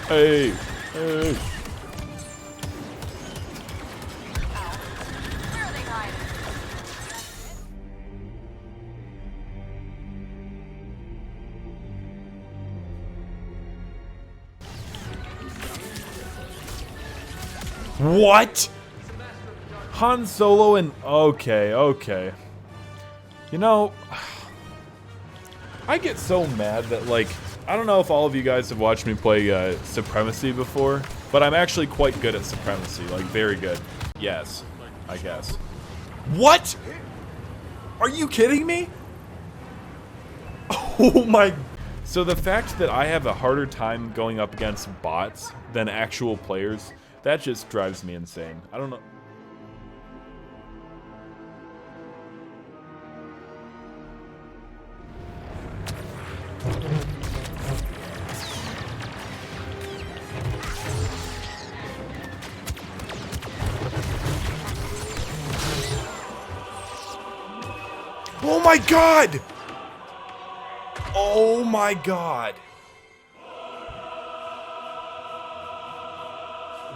Hey, hey. What? Han Solo and... Okay. You know, I get so mad that, like, I don't know if all of you guys have watched me play Supremacy before, but I'm actually quite good at Supremacy, like, very good. Yes, I guess. What? Are you kidding me? Oh my... So the fact that I have a harder time going up against bots than actual players, that just drives me insane. I don't know. Oh my god! Oh my god!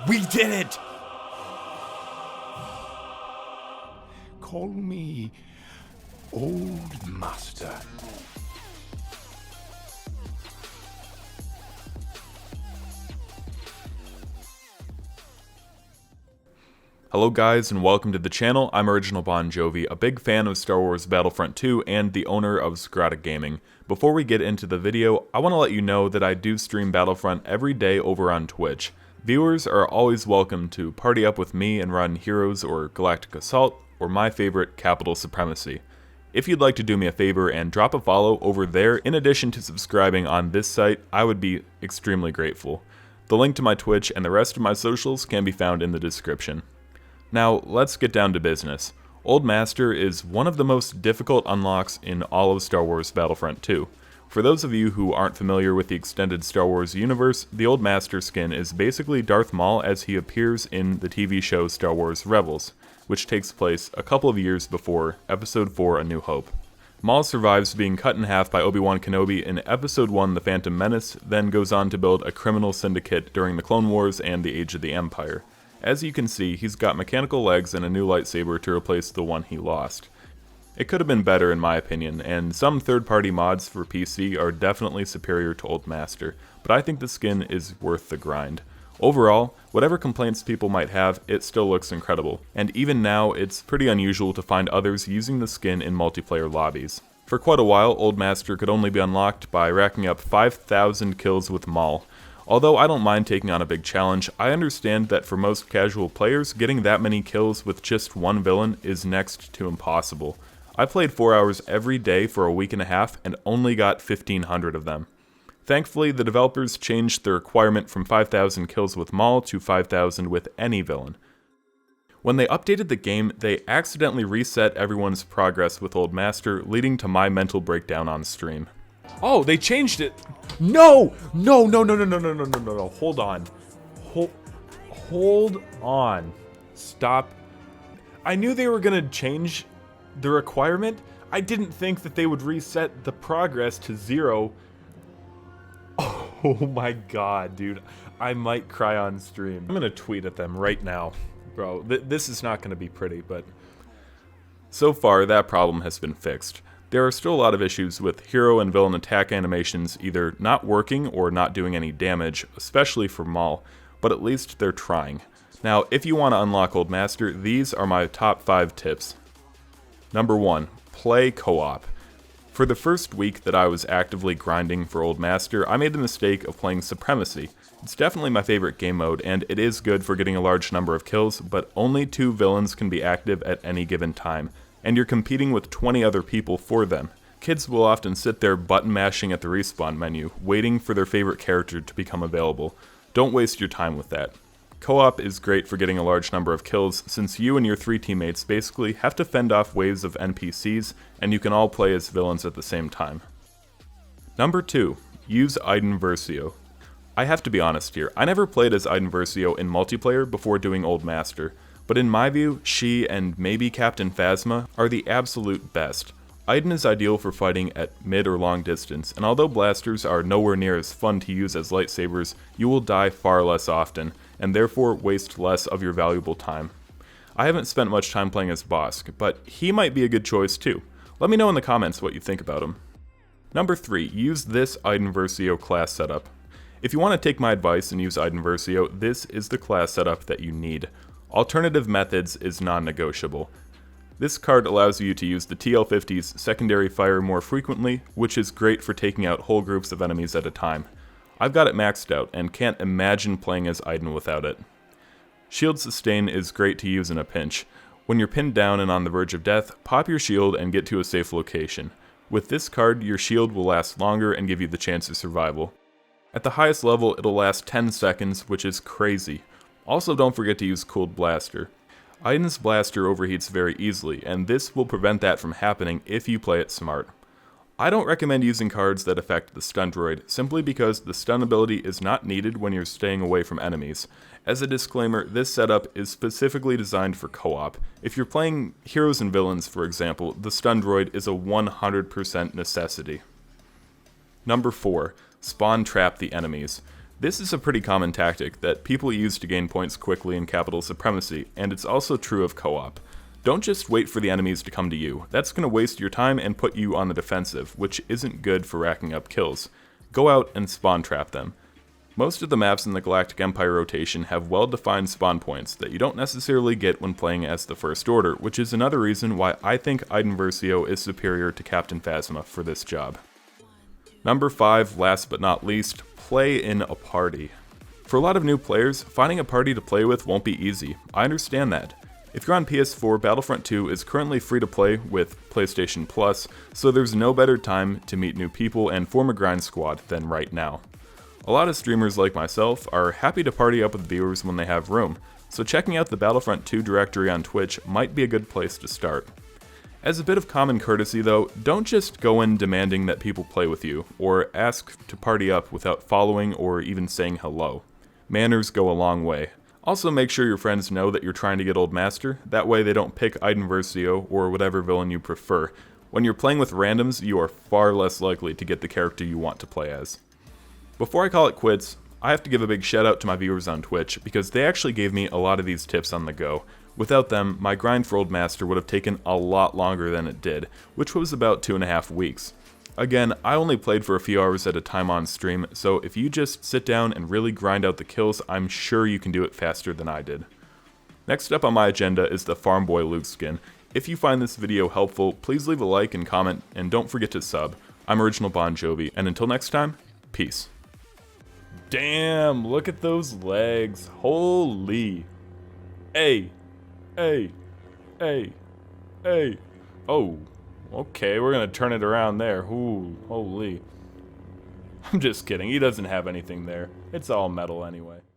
We did it! Call me Old Master. Hello guys and welcome to the channel. I'm OriginalBonJovi, a big fan of Star Wars Battlefront II and the owner of Scrata Gaming. Before we get into the video, I want to let you know that I do stream Battlefront every day over on Twitch. Viewers are always welcome to party up with me and run Heroes or Galactic Assault, or my favorite, Capital Supremacy. If you'd like to do me a favor and drop a follow over there in addition to subscribing on this site, I would be extremely grateful. The link to my Twitch and the rest of my socials can be found in the description. Now, let's get down to business. Old Master is one of the most difficult unlocks in all of Star Wars Battlefront II. For those of you who aren't familiar with the extended Star Wars universe, the Old Master skin is basically Darth Maul as he appears in the TV show Star Wars Rebels, which takes place a couple of years before Episode 4 A New Hope. Maul survives being cut in half by Obi-Wan Kenobi in Episode 1 The Phantom Menace, then goes on to build a criminal syndicate during the Clone Wars and the Age of the Empire. As you can see, he's got mechanical legs and a new lightsaber to replace the one he lost. It could have been better in my opinion, and some third-party mods for PC are definitely superior to Old Master, but I think the skin is worth the grind. Overall, whatever complaints people might have, it still looks incredible, and even now it's pretty unusual to find others using the skin in multiplayer lobbies. For quite a while, Old Master could only be unlocked by racking up 5,000 kills with Maul. Although I don't mind taking on a big challenge, I understand that for most casual players, getting that many kills with just one villain is next to impossible. I played 4 hours every day for a week and a half and only got 1,500 of them. Thankfully, the developers changed the requirement from 5,000 kills with Maul to 5,000 with any villain. When they updated the game, they accidentally reset everyone's progress with Old Master, leading to my mental breakdown on stream. Oh, they changed it. No! No. Hold on. Hold on. Stop. I knew they were gonna change the requirement. I didn't think that they would reset the progress to 0. Oh my god, dude. I might cry on stream. I'm gonna tweet at them right now. Bro, this is not gonna be pretty, but so far that problem has been fixed. There are still a lot of issues with hero and villain attack animations either not working or not doing any damage, especially for Maul, but at least they're trying. Now, if you want to unlock Old Master, these are my top 5 tips. Number 1, play co-op. For the first week that I was actively grinding for Old Master, I made the mistake of playing Supremacy. It's definitely my favorite game mode, and it is good for getting a large number of kills, but only 2 villains can be active at any given time, and you're competing with 20 other people for them. Kids will often sit there button mashing at the respawn menu, waiting for their favorite character to become available. Don't waste your time with that. Co-op is great for getting a large number of kills, since you and your 3 teammates basically have to fend off waves of NPCs, and you can all play as villains at the same time. Number 2, use Iden Versio. I have to be honest here, I never played as Iden Versio in multiplayer before doing Old Master. But in my view, she and maybe Captain Phasma are the absolute best. Iden is ideal for fighting at mid or long distance, and although blasters are nowhere near as fun to use as lightsabers, you will die far less often, and therefore waste less of your valuable time. I haven't spent much time playing as Bosk, but he might be a good choice too. Let me know in the comments what you think about him. Number 3, use this Iden Versio class setup. If you want to take my advice and use Iden Versio, this is the class setup that you need. Alternative methods is non-negotiable. This card allows you to use the TL50's secondary fire more frequently, which is great for taking out whole groups of enemies at a time. I've got it maxed out, and can't imagine playing as Iden without it. Shield Sustain is great to use in a pinch. When you're pinned down and on the verge of death, pop your shield and get to a safe location. With this card, your shield will last longer and give you the chance of survival. At the highest level, it'll last 10 seconds, which is crazy. Also, don't forget to use Cooled Blaster. Iden's blaster overheats very easily, and this will prevent that from happening if you play it smart. I don't recommend using cards that affect the stun droid, simply because the stun ability is not needed when you're staying away from enemies. As a disclaimer, this setup is specifically designed for co-op. If you're playing heroes and villains, for example, the stun droid is a 100% necessity. Number 4, spawn trap the enemies. This is a pretty common tactic that people use to gain points quickly in capital supremacy, and it's also true of co-op. Don't just wait for the enemies to come to you. That's going to waste your time and put you on the defensive, which isn't good for racking up kills. Go out and spawn trap them. Most of the maps in the Galactic Empire rotation have well-defined spawn points that you don't necessarily get when playing as the First Order, which is another reason why I think Iden Versio is superior to Captain Phasma for this job. Number 5, last but not least, play in a party. For a lot of new players, finding a party to play with won't be easy. I understand that. If you're on PS4, Battlefront II is currently free to play with PlayStation Plus, so there's no better time to meet new people and form a grind squad than right now. A lot of streamers like myself are happy to party up with viewers when they have room, so checking out the Battlefront II directory on Twitch might be a good place to start. As a bit of common courtesy though, don't just go in demanding that people play with you, or ask to party up without following or even saying hello. Manners go a long way. Also make sure your friends know that you're trying to get Old Master, that way they don't pick Iden Versio or whatever villain you prefer. When you're playing with randoms, you are far less likely to get the character you want to play as. Before I call it quits, I have to give a big shout out to my viewers on Twitch, because they actually gave me a lot of these tips on the go. Without them, my grind for Old Master would have taken a lot longer than it did, which was about 2.5 weeks. Again, I only played for a few hours at a time on stream, so if you just sit down and really grind out the kills, I'm sure you can do it faster than I did. Next up on my agenda is the Farm Boy Luke skin. If you find this video helpful, please leave a like and comment, and don't forget to sub. I'm OriginalBonJovi, and until next time, peace. Damn, look at those legs. Holy. Hey. Hey. Hey. Hey. Oh. Okay, we're gonna turn it around there. Ooh, holy. I'm just kidding, he doesn't have anything there. It's all metal anyway.